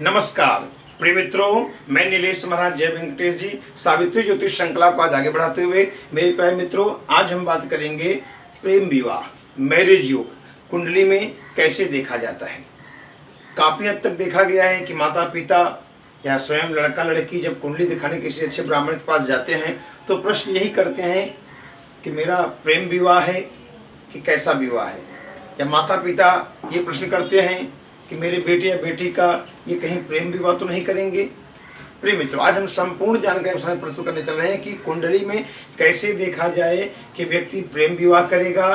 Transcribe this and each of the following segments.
नमस्कार प्रिय मित्रों, मैं नीलेश महाराज जय वेंकटेश जी सावित्री ज्योतिष श्रृंखला को आज आगे बढ़ाते हुए मेरे प्यारे मित्रों, आज हम बात करेंगे प्रेम विवाह मैरिज योग कुंडली में कैसे देखा जाता है। काफ़ी हद तक देखा गया है कि माता पिता या स्वयं लड़का लड़की जब कुंडली दिखाने किसी अच्छे ब्राह्मण के पास जाते हैं तो प्रश्न यही करते हैं कि मेरा प्रेम विवाह है कि कैसा विवाह है, या माता पिता ये प्रश्न करते हैं कि मेरे बेटे या बेटी का ये कहीं प्रेम विवाह तो नहीं करेंगे। प्रिय मित्रों, आज हम संपूर्ण जानकारी प्रस्तुत करने चल रहे हैं कि कुंडली में कैसे देखा जाए कि व्यक्ति प्रेम विवाह करेगा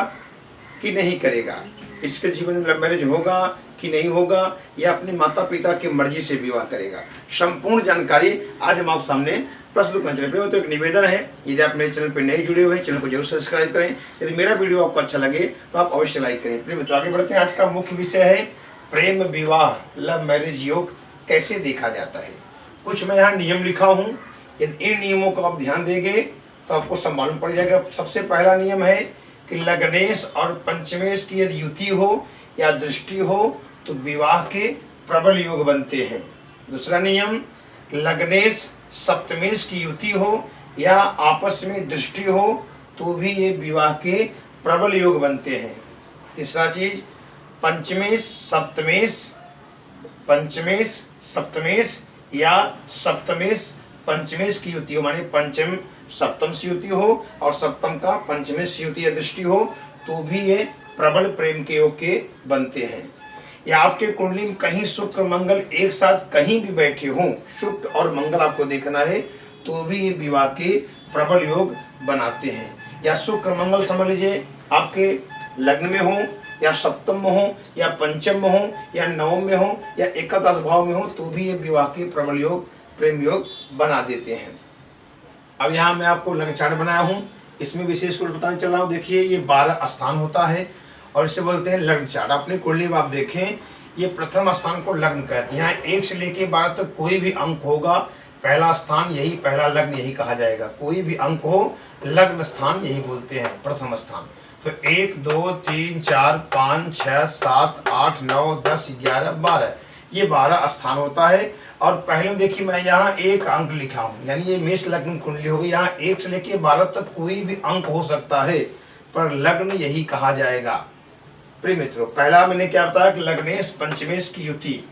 कि नहीं करेगा, इसके जीवन में लव मैरिज होगा कि नहीं होगा, या अपने माता पिता की मर्जी से विवाह करेगा। संपूर्ण जानकारी आज हम आप सामने प्रस्तुत करने चल रहे हैं। तो एक निवेदन है, यदि आप मेरे चैनल पर नए जुड़े हुए हैं चैनल को जरूर सब्सक्राइब करें। यदि मेरा वीडियो आपको अच्छा लगे तो आप अवश्य लाइक करें। प्रिय मित्रों, आगे बढ़ते हैं। आज का मुख्य विषय है प्रेम विवाह लव मैरिज योग कैसे देखा जाता है। कुछ मैं यहाँ नियम लिखा हूँ, यदि इन नियमों को आप ध्यान देंगे तो आपको सब मालूम पड़ जाएगा। सबसे पहला नियम है कि लग्नेश और पंचमेश की यदि युति हो या दृष्टि हो तो विवाह के प्रबल योग बनते हैं। दूसरा नियम, लग्नेश सप्तमेश की युति हो या आपस में दृष्टि हो तो भी ये विवाह के प्रबल योग बनते हैं। तीसरा चीज, पंचमेश सप्तमेश या सप्तमेश पंचमेश की युति हो, माने पंचम सप्तम से युति हो और सप्तम का पंचमेश युति या दृष्टि हो तो भी ये प्रबल प्रेम के योग के बनते हैं। या आपके कुंडली में कहीं शुक्र मंगल एक साथ कहीं भी बैठे हों, शुक्र और मंगल आपको देखना है तो भी ये विवाह के प्रबल योग बनाते हैं। या शुक्र मंगल समझ लीजिए आपके लग्न में हो या सप्तम में हो या पंचम में हो या नवम में हो या एकादश भाव में हो तो भी ये विवाह के प्रबल योग प्रेम योग बना देते हैं। अब यहाँ मैं आपको लग्न चार्ट बनाया हूँ, इसमें विशेष रूप बताने चल रहा हूँ। देखिए ये 12 स्थान होता है और इसे बोलते हैं लग्न चार्ट। अपनी कुंडली में आप देखें, ये प्रथम स्थान को लग्न कहते हैं। यहाँ 1 से लेकर 12 तक कोई भी अंक होगा, पहला स्थान यही, पहला लग्न यही कहा जाएगा। कोई भी अंक हो लग्न स्थान यही बोलते हैं प्रथम स्थान। तो 1 2 3 4 5 6 7 8 9 10 11 12 ये 12 स्थान होता है। और पहले देखिए मैं यहाँ 1 अंक लिखा हूँ, यानी ये मेष लग्न कुंडली होगी। यहाँ 1 से लेकर 12 तक कोई भी अंक हो सकता है पर लग्न यही कहा जाएगा। प्रिय मित्रों, पहला मैंने क्या बताया कि लग्नेश पंचमेश की युति।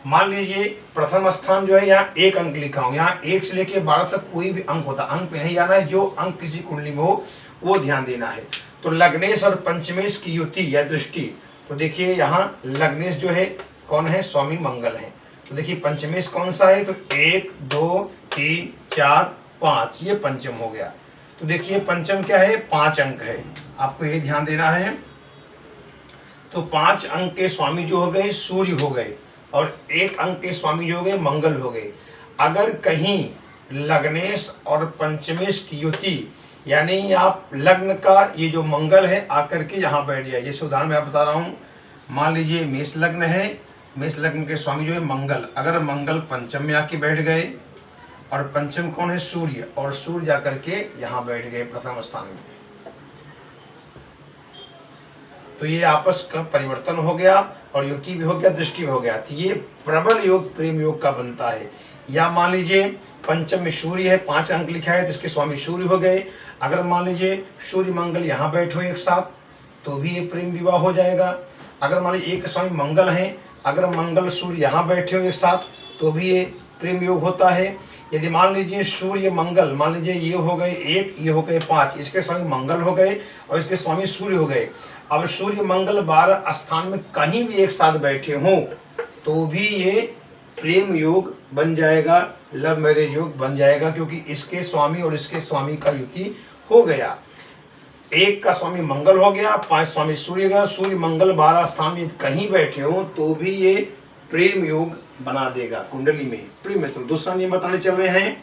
मान लीजिए प्रथम स्थान जो है यहाँ 1 अंक लिखा हूँ, यहाँ 1 से लेकर 12 तक कोई भी अंक होता, अंक पे नहीं जाना है, जो अंक किसी कुंडली में हो वो ध्यान देना है। तो लग्नेश और पंचमेश की युति या दृष्टि, तो देखिए यहाँ लग्नेश जो है कौन है, स्वामी मंगल है। तो देखिए पंचमेश कौन सा है, तो 1 2 3 4 5 ये पंचम हो गया। तो देखिए पंचम क्या है, 5 अंक है, आपको ये ध्यान देना है। तो 5 अंक के स्वामी जो हो गए सूर्य हो गए और 1 अंक के स्वामी जो हो गए मंगल हो गए। अगर कहीं लग्नेश और पंचमेश की युति, यानी आप लग्न का ये जो मंगल है आकर के यहाँ बैठ जाए। जैसे उदाहरण मैं बता रहा हूँ, मान लीजिए मेष लग्न है, मेष लग्न के स्वामी जो है मंगल, अगर मंगल पंचम में आके बैठ गए और पंचम कौन है, सूर्य, और सूर्य जाकर के यहाँ बैठ गए प्रथम स्थान में, तो ये आपस का परिवर्तन हो गया और युति भी हो गया, दृष्टि भी हो गया। तो ये प्रबल योग प्रेम योग का बनता है। या मान लीजिए पंचम में सूर्य है, 5 अंक लिखा है तो इसके स्वामी सूर्य हो गए। अगर मान लीजिए सूर्य मंगल यहाँ बैठो एक साथ तो भी ये प्रेम विवाह हो जाएगा। अगर मान लीजिए एक स्वामी मंगल है, अगर मंगल सूर्य यहाँ बैठे हो एक साथ तो भी ये प्रेम योग होता है। यदि मान लीजिए सूर्य मंगल, मान लीजिए ये हो गए 1, ये हो गए 5, इसके स्वामी मंगल हो गए और इसके स्वामी सूर्य हो गए। अब सूर्य मंगल 12 स्थान में कहीं भी एक साथ बैठे हों तो भी ये प्रेम योग बन जाएगा, लव मैरिज योग बन जाएगा, क्योंकि इसके स्वामी और इसके स्वामी का युति हो गया। 1 का स्वामी मंगल हो गया, 5 स्वामी सूर्य गया, सूर्य मंगल 12 स्थान में कहीं बैठे हो तो भी ये प्रेम योग बना देगा कुंडली में। प्रिय मित्रों, दूसरा नियम बताने चल रहे हैं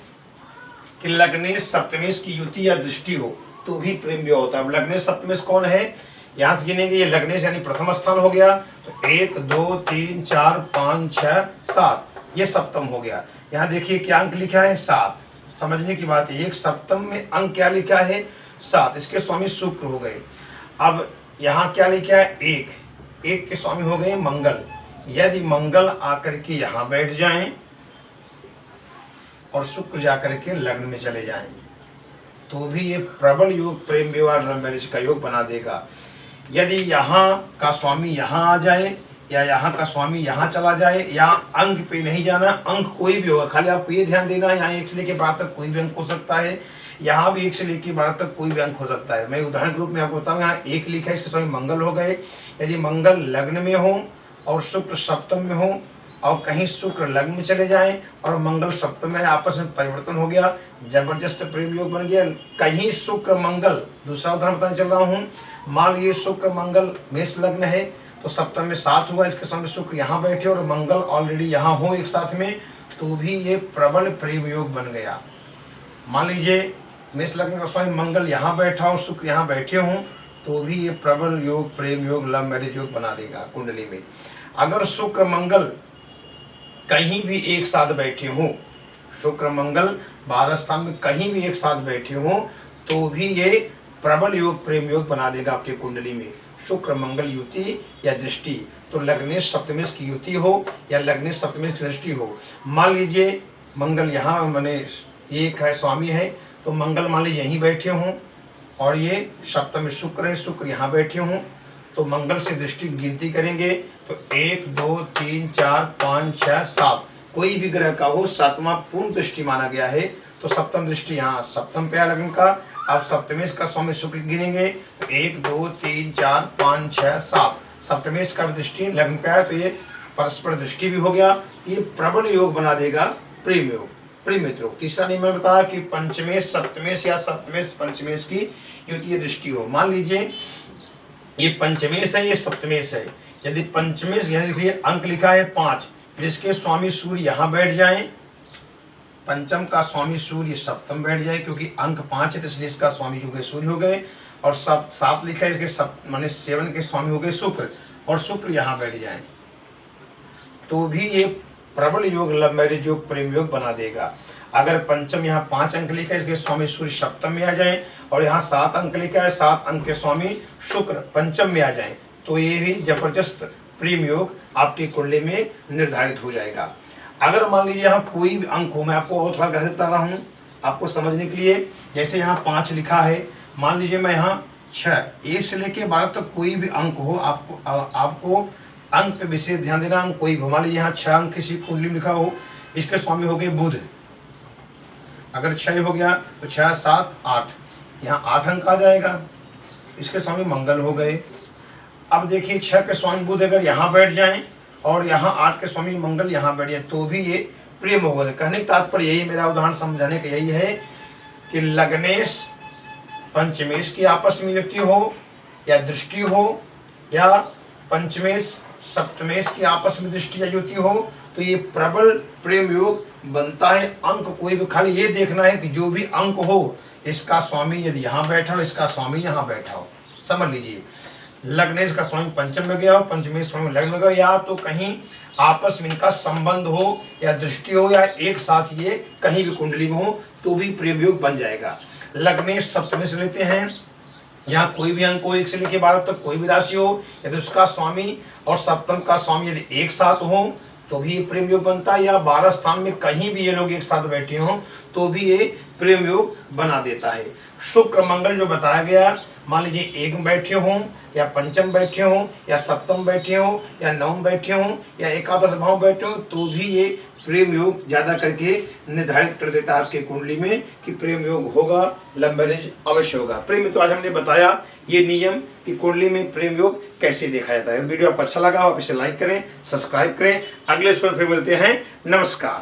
कि लग्नेश सप्तमेश की युति या दृष्टि हो तो भी प्रेम योग होता है। अब लग्नेश सप्तमेश कौन है, यहाँ से गिनेंगे, ये लग्नेश यानी प्रथम स्थान हो गया, तो 1 2 3 4 5 6 7 ये सप्तम हो गया। यहाँ देखिए क्या अंक लिखा है, 7। समझने की बात है, एक सप्तम में अंक क्या लिखा है, 7, इसके स्वामी शुक्र हो गए। अब यहाँ क्या लिखा है, 1 के स्वामी हो गए मंगल, यदि मंगल आकर के यहाँ बैठ जाएं और शुक्र जाकर के लग्न में चले जाएं तो भी ये प्रबल योग प्रेम विवाह लव मैरिज का योग बना देगा। यदि यहाँ का स्वामी यहाँ आ जाए या यहाँ का स्वामी यहाँ चला जाए या अंक पे नहीं जाना, अंक कोई भी होगा, खाली आपको ये ध्यान देना है यहाँ 1 से लेकर 12 तक कोई भी अंक हो सकता है, यहाँ भी 1 से लेकर 12 तक कोई भी अंक हो सकता है। मैं उदाहरण के रूप में आपको बताऊँ, यहाँ 1 लिखा है, इसके स्वामी मंगल हो गए। यदि मंगल लग्न में हो और शुक्र सप्तम में हो और कहीं शुक्र लग्न में चले जाएं और मंगल सप्तम में, आपस में परिवर्तन हो गया, जबरदस्त प्रेम योग बन गया। कहीं शुक्र मंगल, दूसरा उदाहरण बताने चल रहा हूँ, मान लीजिए शुक्र मंगल मेष लग्न है तो सप्तम में 7 हुआ, इसके सामने शुक्र यहाँ बैठे और मंगल ऑलरेडी यहाँ हो एक साथ में, तो भी ये प्रबल प्रेम योग बन गया। मान लीजिए मेष लग्न का स्वामी मंगल यहाँ बैठा और शुक्र यहाँ बैठे हों तो भी ये प्रबल योग प्रेम योग लव मैरिज योग बना देगा कुंडली में। अगर शुक्र मंगल कहीं भी एक साथ बैठे हों, शुक्र मंगल 12 स्थान में कहीं भी एक साथ बैठे हों तो भी ये प्रबल योग प्रेम योग बना देगा आपके कुंडली में। शुक्र मंगल युति या दृष्टि, तो लग्नेश सप्तमेश की युति हो या लग्नेश सप्तमेश की दृष्टि हो। मान लीजिए मंगल यहाँ माने एक है स्वामी है तो मंगल मान लीजिए यहीं बैठे हों और ये सप्तम में शुक्र है, शुक्र यहाँ बैठे हों तो मंगल से दृष्टि गिनती करेंगे तो 1 2 3 4 5 6 7, कोई भी ग्रह का हो 7वां पूर्ण दृष्टि माना गया है तो सप्तम दृष्टि यहाँ सप्तम पे लग्न का। अब सप्तमेश का स्वामी शुक्र गिनेंगे तो 1 2 3 4 5 6 7, सप्तमेश का दृष्टि लग्न पे आया तो ये परस्पर दृष्टि भी हो गया। ये प्रबल योग बना देगा प्रेम योग। प्रेम मित्रों, तीसरा नियम मैं बताया कि पंचमेश सप्तमेश या सप्तमेश पंचमेश की युतीय दृष्टि हो। मान लीजिए ये पंचमेश है, ये सप्तमेश है। यदि पंचमेश यहाँ देखिए अंक लिखा है 5, जिसके स्वामी सूर्य यहाँ बैठ जाए, पंचम का स्वामी सूर्य सप्तम बैठ जाए क्योंकि अंक 5 है तो इसलिए इसका स्वामी जो गए सूर्य हो गए, और 7 लिखा है इसके माने 7 के स्वामी हो गए शुक्र, और शुक्र यहाँ बैठ जाए तो भी ये प्रबल योग लव मैरिज योग प्रेम योग बना देगा। अगर पंचम यहाँ 5 अंक लिखा है इसके स्वामी सूर्य सप्तम में आ जाए और यहाँ 7 अंक लिखा है 7 अंक के स्वामी शुक्र पंचम में आ जाए तो ये भी जबरदस्त प्रेम योग आपकी कुंडली में निर्धारित हो जाएगा। अगर मान लीजिए यहाँ कोई भी अंक हो, मैं आपको और थोड़ा गहरे बता रहा हूँ आपको समझने के लिए। जैसे यहाँ 5 लिखा है, मान लीजिए मैं यहाँ 6, 1 से लेके 12 तक कोई भी अंक हो, आपको अंक पे विशेष ध्यान देना। अंक कोई भी, मान लीजिए यहाँ 6 अंक किसी कुंडली में लिखा हो, इसके स्वामी हो गए बुध, अगर 6 हो गया तो 6 7 8, यहाँ 8 अंक आ जाएगा, इसके स्वामी मंगल हो गए। अब देखिए 6 के स्वामी बुध अगर यहाँ बैठ जाएं और यहाँ 8 के स्वामी मंगल यहाँ बैठ जाए तो भी ये प्रेम होगा। कहने का तात्पर्य यही, मेरा उदाहरण समझाने का यही है कि लग्नेश पंचमेश की आपस में युति हो या दृष्टि हो या पंचमेश सप्तमेश की आपस में दृष्टि या युति हो तो ये प्रबल प्रेम योग बनता है। अंक कोई भी, खाली ये देखना है कि जो भी अंक हो इसका स्वामी यदि यहाँ बैठा हो, इसका स्वामी यहाँ बैठा हो। समझ लीजिए लग्नेश का स्वामी पंचम में गया हो, पंचमेश स्वामी लग्न में गया, या तो कहीं आपस में इनका संबंध हो या दृष्टि हो या एक साथ ये कहीं भी कुंडली में हो तो भी प्रेम योग बन जाएगा। लग्नेश सप्तमेश लेते हैं, यहाँ कोई भी अंक हो 1 से लेकर 12 तक कोई भी राशि हो, यदि उसका स्वामी और सप्तम का स्वामी यदि एक साथ हो तो भी ये प्रेम योग बनता है, या 12 स्थान में कहीं भी ये लोग एक साथ बैठे हों तो भी ये प्रेम योग बना देता है। शुक्र मंगल जो बताया गया, मान लीजिए 1 में बैठे हों या पंचम बैठे हों या सप्तम बैठे हों या नवम बैठे हों या एकादश भाव बैठे हो तो भी ये प्रेम योग ज्यादा करके निर्धारित कर देता है आपके कुंडली में कि प्रेम योग होगा, लव मैरिज अवश्य होगा। प्रेम तो आज हमने बताया ये नियम कि कुंडली में प्रेम योग कैसे देखा जाता है। वीडियो आपको अच्छा लगा आप इसे लाइक करें, सब्सक्राइब करें। अगले एपिसोड फिर मिलते हैं। नमस्कार।